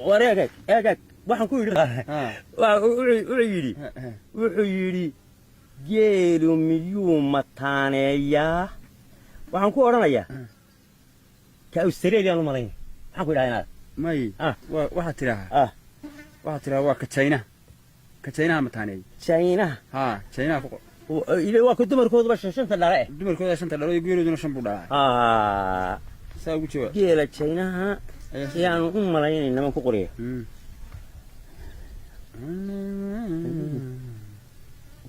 wareegay eegay waxaan ku yidhi waa wuxuu yidhi geelu miyuu mataaneeyaa waxaan ku odhanayaa ka Australia u malayn waxaan ku idhaahdaa may waxa tiraha waa ka China mataaneey China China ile waa ku dumarkooda shanta dhale dumarkooda shanta dhale geeluduna shan buu dhalay saa ugu jawaab geela China yaanu u malayn inama ku qoriyo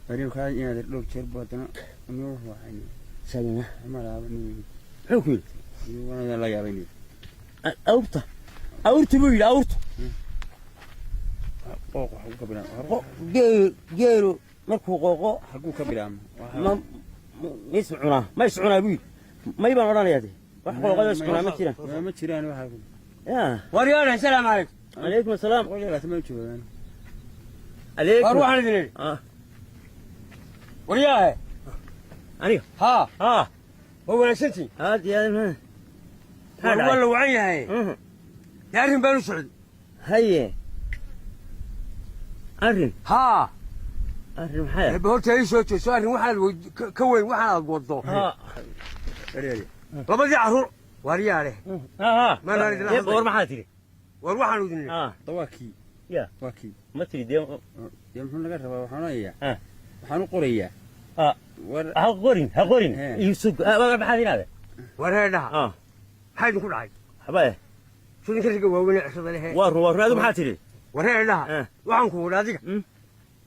bari ka inaad dhog jeer baadana inuu waxay China malaabani xukun wana la yaabay awrta buu yidhi awrta qooqo xaguu ka bilaamo geelu markuu qooqo xaguu ka bilaamo ma iscunaa buu yidhi may baan odhanayaa de wax qooqada iscunaa ma jiraan waxa wariyaan assalaamu calaykum calaykum assalaam wala ma joogaan عليك اروح انا ذنين ورياه أنيق هو انا سنتي هات يا مان والله وعيها هي يا بنو سعود هي أرن أرن حياة بقولت ايش سؤال واحد كوين واحد وضوه لبدي عرور ورياه عليه ما انا ور ما حاتري وروح انا ذنين طواكي يا واكي ما تريد يوم يوم laga rabaa waxaan u qorayaa ha qorin yusuf maxaad inaade wareedha maxaad ku dhacay habaye soo ninka waaweyn cusub leh war raadu maxaad tiri wareedha waxaan ku wada adiga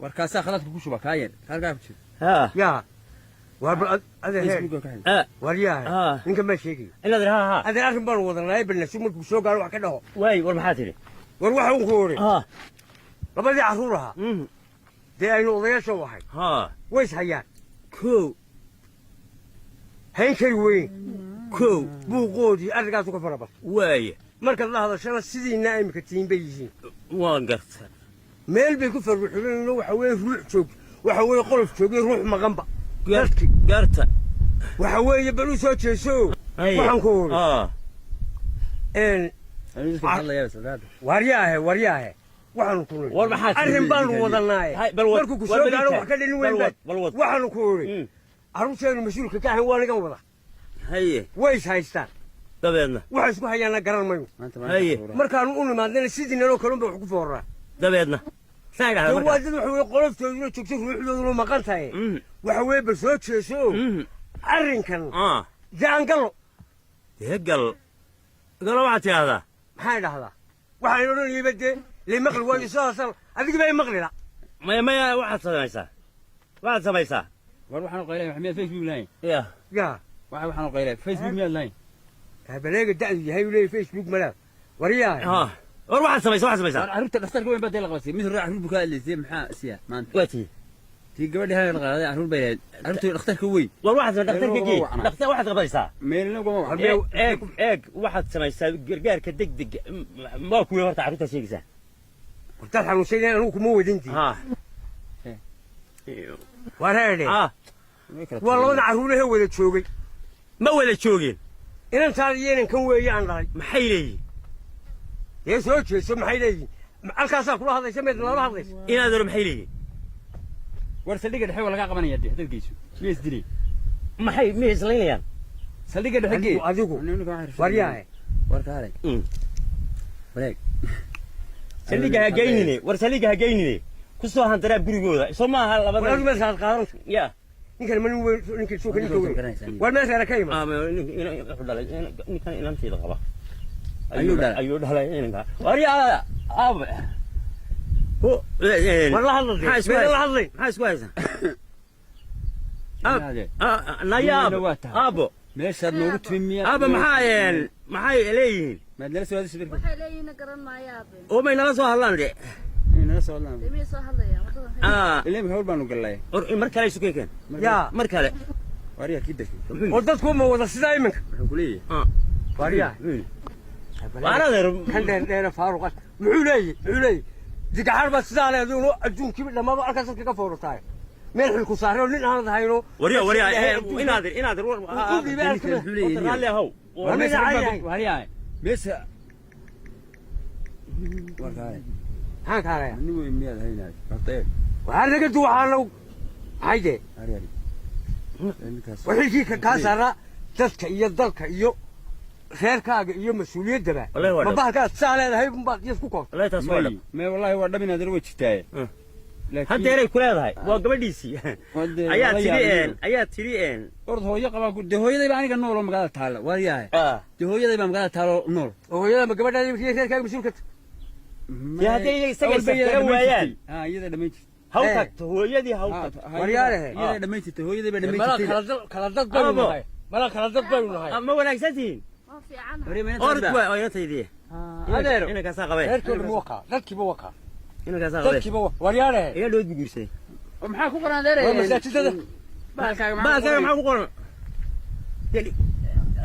warkaasa khaladka ku shuba kaayeen halka ku jiro ya war adeer wariyaa ninka ma sheegay inaad adeer arrin baan wadanay balnasi markuu soo gaaro wax ka dhaho way war maxaad tiri war waxaan ku wari labadii caruuraha dee aynu odayaasha wahay ways hayaan kow hayn kari weyn kow buuqoodii arrinkaas ka farabas waaye markaad la hadashana sidiina imika tiin bay yihiin waan garta meel bay ku farbuxuleen waxa weeye ruux joog waxa weeye qolof joogay ruux maqanba garta waxa weeye bal u soo jeeso waxaan ku wari wariyaahe waxaanu ku niri war maxaad arrin baanu wadanay markuu ku soo gaaro wax ka dhin weyn waxaanu ku niri arrinteenu mas'uulka ka ahan waa naga wada haye way haystaan dabeedna waxa isku hayaana garan mayo haye markaanu u nimaadna sidii nalo kale wax ku fooraa dabeedna saayda waa dad waxa weeye qoloftoodu joogto ruuxdoodu maqan tahay waxa weeye bal soo jeeso arrinkan jaangalo gal waxa tiyaada maxay dhahdaa waxaan odhanayay bade ليه مقل وين صار أذيك بقى مقل لا ما واحد سميسا وروح قيله محمد فيسبوك لاين يا واحد قيله فيسبوك 100 لاين بلاقي الدعي هاي ولا فيسبوك ملاك ورياه واحد سميسا عرفت الاختار وين بدي لغوسي مثل راح عرفت بكاء اللي زي محا سيا ما انت واتي في قبل هاي الغرض عرفت بينات عرفت الاختار كوي واحد الاختار واحد قبيسا مين لو ايك واحد سميسا قرقار كدق ما كوي ورت عرفتها شيء قلت لها حنوسين أنا مو ودنتي ورهني والله أنا عروله هو اللي تشوقي ما ولا تشوقين إن أنت عارفين إن كم ويان راي محيلي يسوي شو محيلي الكاسة كلها هذا يسمى الله هذا إن هذا محيلي ورسليك الحين ولا قاقم أنا يدي هذا الجيش ميز دري محي ميز لينيان سليك الحين أذوقه ورياه وركاري بريك سليقها جايني ورسليقها جايني كسو هانترا بريغودا سوما لبدا ولا ما سال قارن يا ninkan man ninkan soo kani kaway war ma sara kayma ninkan inanteeda qaba ayuu dhalay inanka wariya والله هذا maxaa isku haysan nayaab abo meesha noogu timiya aba maxay leeyihiin madala soo hadisay waxay leeyihiin garan maayaabeen oo may nala soo hadlaan de nala soo hadlaan ilmi soo hadlayaan ilmi hawl baanu galay mar kale isu keenkeen ya mar kale wariya kidda oo dadku ma wada sidaa iminka wuxuu ku leeyahay wariya waanadeer kan dheer faaruq muxuu leeyahay digaxar ba sidaa leeyahay adduunkiiba dhammaaba halkaas ka foortaay meel xil ku saaro nin aan hayno wariya inaadir wuxuu leeyahay raalli ahow wariya meesha warkaale maxaan kaalaya nin weyn miyaad haynaay bartee waxaa naga duwaxaanow hayde aryari ninkaas wixii kaa saara dadka iyo dalka iyo reerkaaga iyo mas-uuliyaddaba ma bahalkaas saa leedahay unbaad iyad ku koobta wallahi taas waa dhab mee wallaahi waa dhab inaad way jirtaaye haddeeray ku leedahay waa gabadhiisii ayaa tidhi ord hooyo qabaa dee hooyaday baa aniga nool oo magaalada taalla waaryahay dee hooyaday baa magaalada taalla oo nool oo hooyada ma gabadhaada iyo reerkaaga mas-uulka dee hadday isaga isafkara waayaan iyada dhamayn jirta haw tagto hooyadii haw tagto waryaalehe iyada dhamayn jirta hooyaday baa dhamayn mala jirtay kala dad baynu nahay mala kala dad baynu nahay ma wanaagsan tihiin waa fiican ord waa inantaydii adeero inankaasaa qabeen reerkooda ma wakaa dadkiiba wakaa inankaasaa qabeen dadkiiba waryaalehe iga dhood guursaday maxaa ku qoran adeer waa masaajidada baalkaaga maxaa ku qoran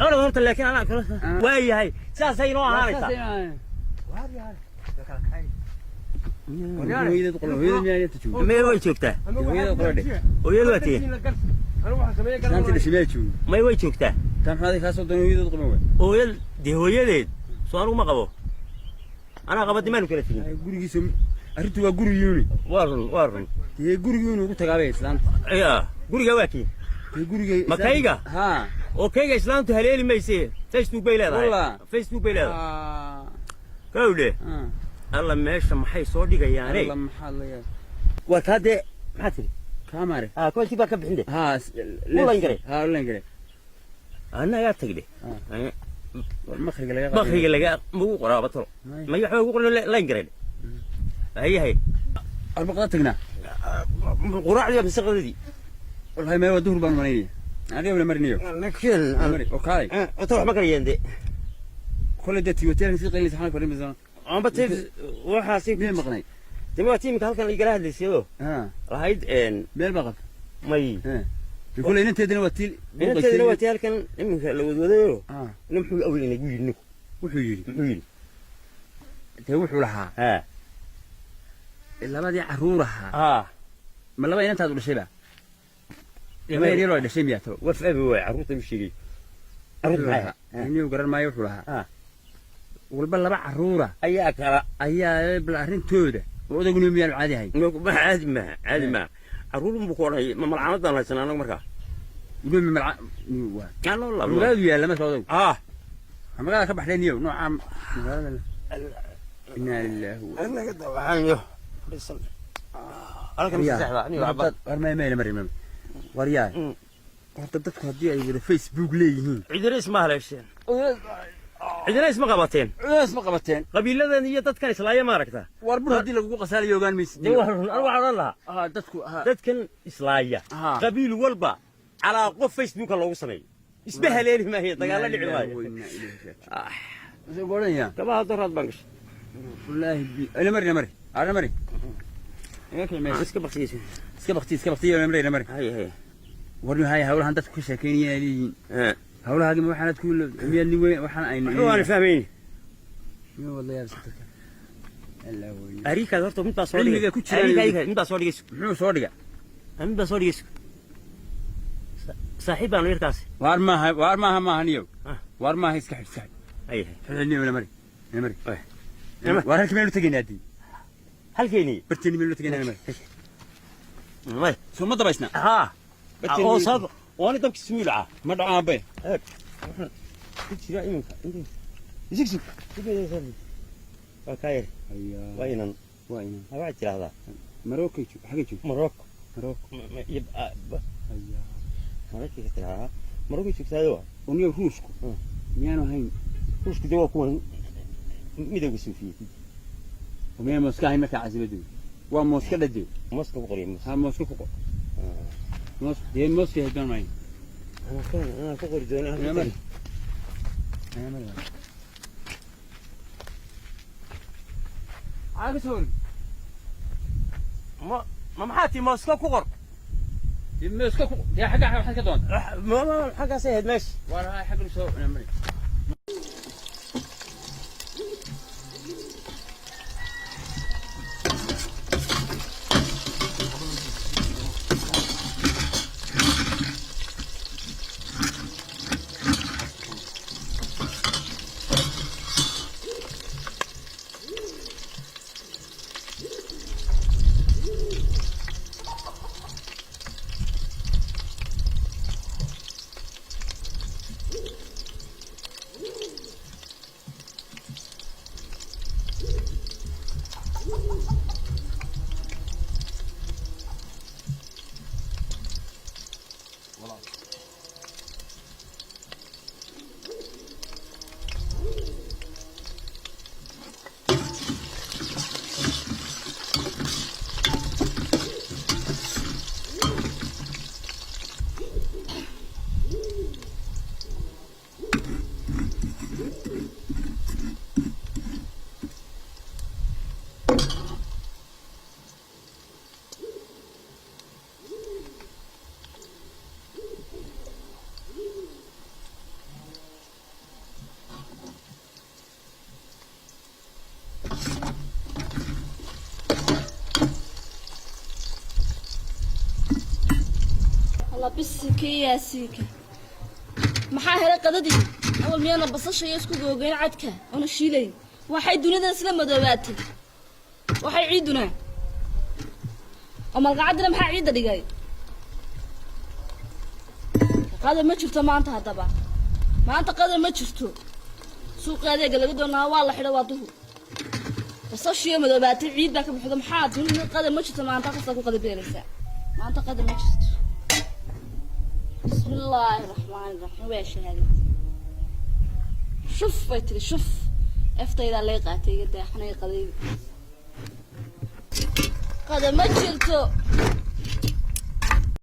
orad horta laakiin anaa kala waa yahay saasay inoo ahaanaysaa waryaale hooyadeed qolan hooyada miyaa inta joogto may way joogtaa hooyada qoladhe hooyadu waa tiye saanti dhashay miyaa joogo may way joogtaa taa maxaad kaa soo doonay hooyadeed qolan wey hooyad dee hooyadeed soo anugu ma qabo anaa qaba dimaanu kala tegin gurigiisa arrintu waa gurigiyuuni waa run dee gurigiyuuni ugu tagaabay islaanta ya guriga waa kii dee gurigay ma kayga haa oo kayga islaantu haleeli mayse facebook bay leedahay facebook bay leedahay kawdhe alla meesha maxay soo dhigayaane alla maxaa la yaa waa kaa dee maxaa tiri kaamare koontii baa ka bixinde haa ulan gare haa ulan gare annagaa tagde makriga laga bakriga laga magu qoraa batalo may waxba ugu qoran layn gareen hayahay arbaqada tagnaa quraacdii bisaqadii wallahi ma waa duhur baan malaynaya adiga wala marinayo nakeen oo kaalay ota wax ma kariyeen de kulay dadii hotel si qeylisa xalka fadhin bisan amba tii waxa si meel maqnay dima tiimka halkan la igala hadlaysaydo lahayd meel baqad may kulay inanteedina waa tiil inanteedina waa tiil halkan iminka la wadwadayo muxuu awil inagu yidhi wuxuu yidhi dee wuxuu lahaa labadii caruur ahaa ma laba inantaad u dhashayba laba yaryaroo ay dhashay miyaa taba waf abi waay carruurta u sheegay carruur maxay inuu garan maayo wuxuu lahaa walba laba caruura ayaa bal arrintooda odaguna miyaanu caadi ahayn caadi ma carruur buu ku odhanay ma malcaamadaan haysanaa anagu markaa magaaladu yaalla marka odagu magaalada ka baxday niyow noocaa magaalada inaa lilaahi warmaymayna mari waryaay horta dadku haddii ay wada facebook leeyihiin cidina isma haleesheen cidina isma qabateen qabiiladan iyo dadkan islaaya ma aragtaa war bur haddii lagugu qasaalayo ogaan maysid waxaan odhan lahaa dadkan islaaya qabiil walba calaa qof facebooka loogu sameeyo isma haleeli maayo dagaalla dhici maayo kabaha doraad baan gashay wallaahi ina mari ana mari iska baktiye warni hay hawlahan dadku ka sheekeynayeen ay leeyihiin hawlahaagi waxaanad ku miyaad nin weyn waxaan aynu waan fahmayni wallahi yaa sadaka alla weyn arikaad horta mid baa soo dhigay mid baa soo dhigay muxuu soo dhiga mid baa soo dhigay saaxiib baan yarkaasi waar maaha niyow waar maaha iska xidh ay xidhniyo ina mari waar halkii meelu tegaynaa dii halkeeni barteeni meelu tegaynaa may soo ma dabaysna oo sab waana dabki suulca ma dhacaabe jira iminka isigsi waa kaayir waa inan waxaa tiraahdaa maroko xagee joog maroko marokii ka tiraahdaa marokii joogtaayo uniyo ruushku miyaanu ahayn ruushku de waa kuwan midowga suufiyey miyaa mooska ahayn markaa casimaddu waa mooska dhade mooska ku qoriya mooska ku qor dee mooska haydaan maayn anaa ku qori doona ma maxaa tii mooska ku qor mooska ku dee xagga waxaad ka doonta xaggaasay ahayd meesha waa xagga soo mari الله بسك يا سيكة maxaa helay qadadii awal miyana basasha iyo isku googeen cadka ona shiilayn waxay dunida isla madoobaatay waxay ciiduna amal qacadna maxaa ciida dhigay qada ma jirto maanta hadaba maanta qada ma jirto suuqadeega laga doonaa waa la xidhay waa duhur basasha iyo madoobaatay ciid baa ka buuxda maxaa dunida qada ma jirto maanta qasta ku qada beeraysa maanta qada ma jirto بسم الله الرحمن الرحيم ويش هذه شوف بيتري شوف افتى إذا لقيتي قد احنا قديم قد ما جلتو